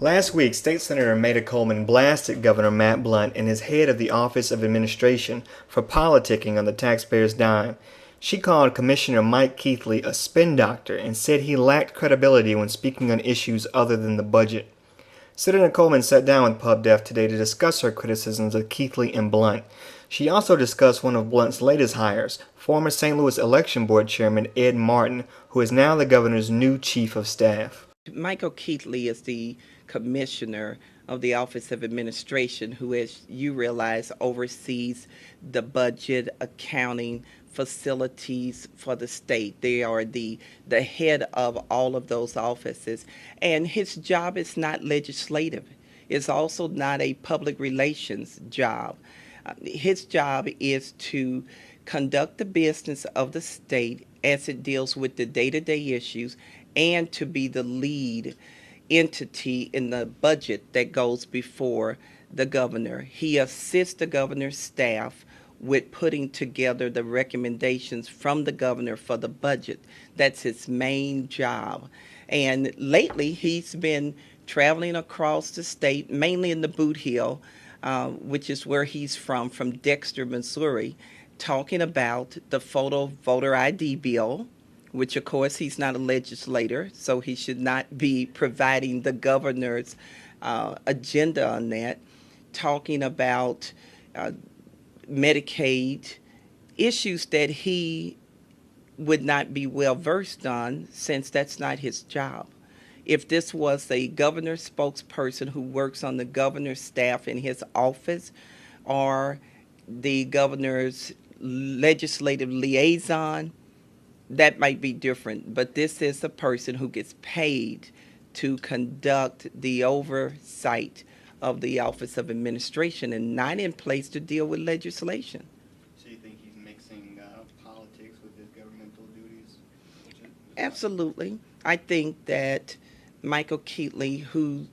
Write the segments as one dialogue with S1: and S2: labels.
S1: Last week, State Senator Maida Coleman blasted Governor Matt Blunt and his head of the Office of Administration for politicking on the taxpayers' dime. She called Commissioner Mike Keithley a spin doctor and said he lacked credibility when speaking on issues other than the budget. Senator Coleman sat down with PubDef today to discuss her criticisms of Keithley and Blunt. She also discussed one of Blunt's latest hires, former St. Louis Election Board Chairman Ed Martin, who is now the governor's new chief of staff.
S2: Michael Keithley is the commissioner of the Office of Administration, who, as you realize, oversees the budget, accounting, facilities for the state. They are the head of all of those offices. And his job is not legislative. It's also not a public relations job. His job is to conduct the business of the state as it deals with the day-to-day issues and to be the lead entity in the budget that goes before the governor. He assists the governor's staff with putting together the recommendations from the governor for the budget. That's his main job. And lately, he's been traveling across the state, mainly in the Boot Hill, which is where he's from Dexter, Missouri, talking about the photo voter ID bill, which of course he's not a legislator, so he should not be providing the governor's agenda on that, talking about Medicaid, issues that he would not be well versed on since that's not his job. If this was a governor spokesperson who works on the governor's staff in his office or the governor's legislative liaison, that might be different, but this is a person who gets paid to conduct the oversight of the Office of Administration and not in place to deal with legislation.
S1: So you think he's mixing politics with his governmental duties?
S2: Absolutely. I think that Michael Keithley, who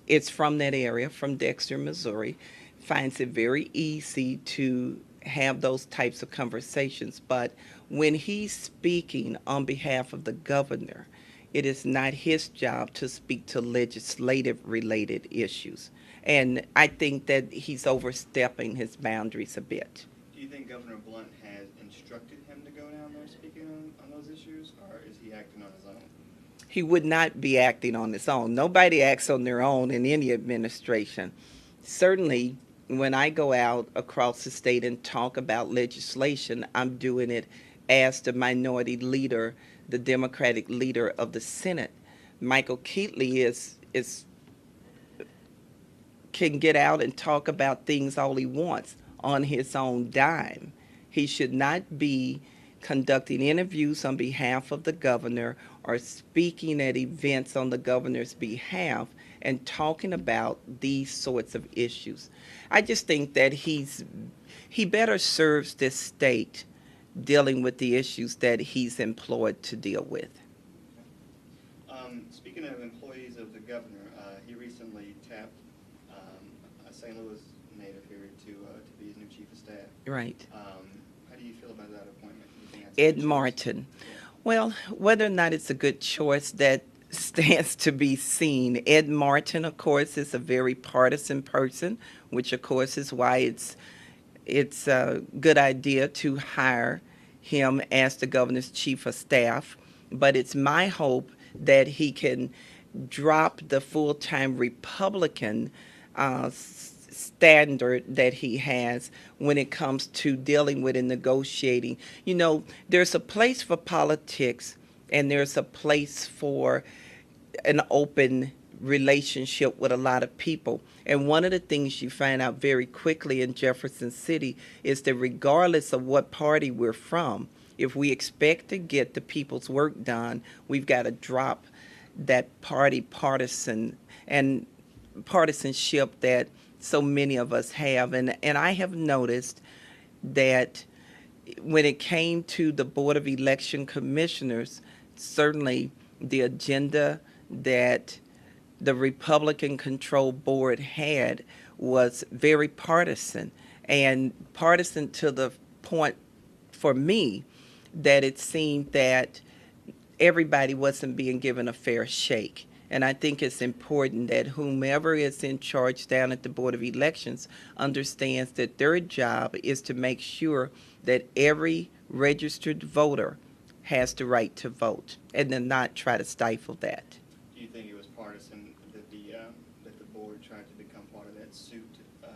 S2: is from that area, from Dexter, Missouri, finds it very easy to have those types of conversations. But when he's speaking on behalf of the governor, it is not his job to speak to legislative related issues. And I think that he's overstepping his boundaries a bit.
S1: Do you think Governor Blunt has instructed him to go down there speaking on those issues, or is he acting on his own?
S2: He would not be acting on his own. Nobody acts on their own in any administration. Certainly, when I go out across the state and talk about legislation, I'm doing it as the minority leader, the Democratic leader of the Senate. Michael Keithley can get out and talk about things all he wants on his own dime. He should not be conducting interviews on behalf of the governor or speaking at events on the governor's behalf and talking about these sorts of issues. I just think that he better serves this state dealing with the issues that he's employed to deal with.
S1: Speaking of employees of the governor, he recently tapped a St. Louis native here to be his new chief of staff.
S2: Right.
S1: How do you feel about that appointment? Do you think that's
S2: Ed Martin. Well, whether or not it's a good choice, that stands to be seen. Ed Martin, of course, is a very partisan person, which of course is why it's a good idea to hire him as the governor's chief of staff. But it's my hope that he can drop the full-time Republican standard that he has when it comes to dealing with and negotiating. You know, there's a place for politics and there's a place for an open relationship with a lot of people. And one of the things you find out very quickly in Jefferson City is that regardless of what party we're from, if we expect to get the people's work done, we've got to drop that partisanship that so many of us have. And I have noticed that when it came to the Board of Election Commissioners, certainly the agenda that the Republican-controlled board had was very partisan, and partisan to the point for me that it seemed that everybody wasn't being given a fair shake. And I think it's important that whomever is in charge down at the Board of Elections understands that their job is to make sure that every registered voter has the right to vote and to not try to stifle that.
S1: Do you think it was partisan that the board tried to become part of that suit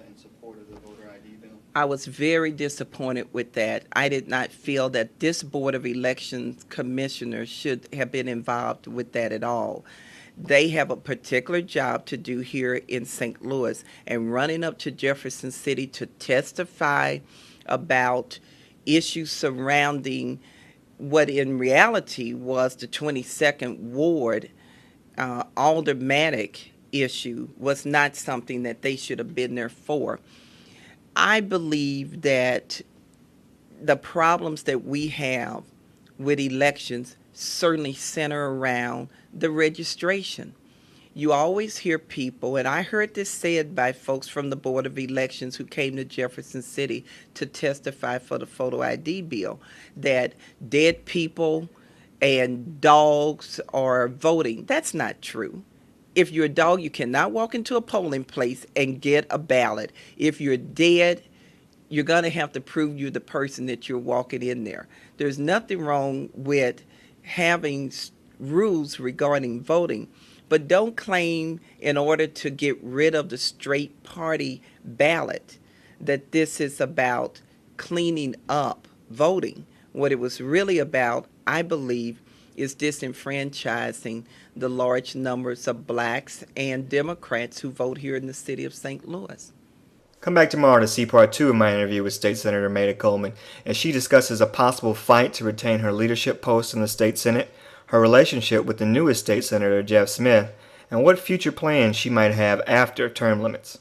S1: in support of the voter ID bill?
S2: I was very disappointed with that. I did not feel that this Board of Elections commissioner should have been involved with that at all. They have a particular job to do here in St. Louis, and running up to Jefferson City to testify about issues surrounding what in reality was the 22nd Ward aldermanic issue was not something that they should have been there for. I believe that the problems that we have with elections certainly center around the registration. You always hear people, and I heard this said by folks from the Board of Elections who came to Jefferson City to testify for the photo ID bill, that dead people and dogs are voting. That's not true. If you're a dog, you cannot walk into a polling place and get a ballot. If you're dead, you're going to have to prove you're the person that you're walking in there. There's nothing wrong with having rules regarding voting, but don't claim in order to get rid of the straight party ballot that this is about cleaning up voting. What it was really about, I believe, is disenfranchising the large numbers of blacks and Democrats who vote here in the city of St. Louis.
S1: Come back tomorrow to see part 2 of my interview with State Senator Maida Coleman, as she discusses a possible fight to retain her leadership post in the state Senate, her relationship with the newest state senator, Jeff Smith, and what future plans she might have after term limits.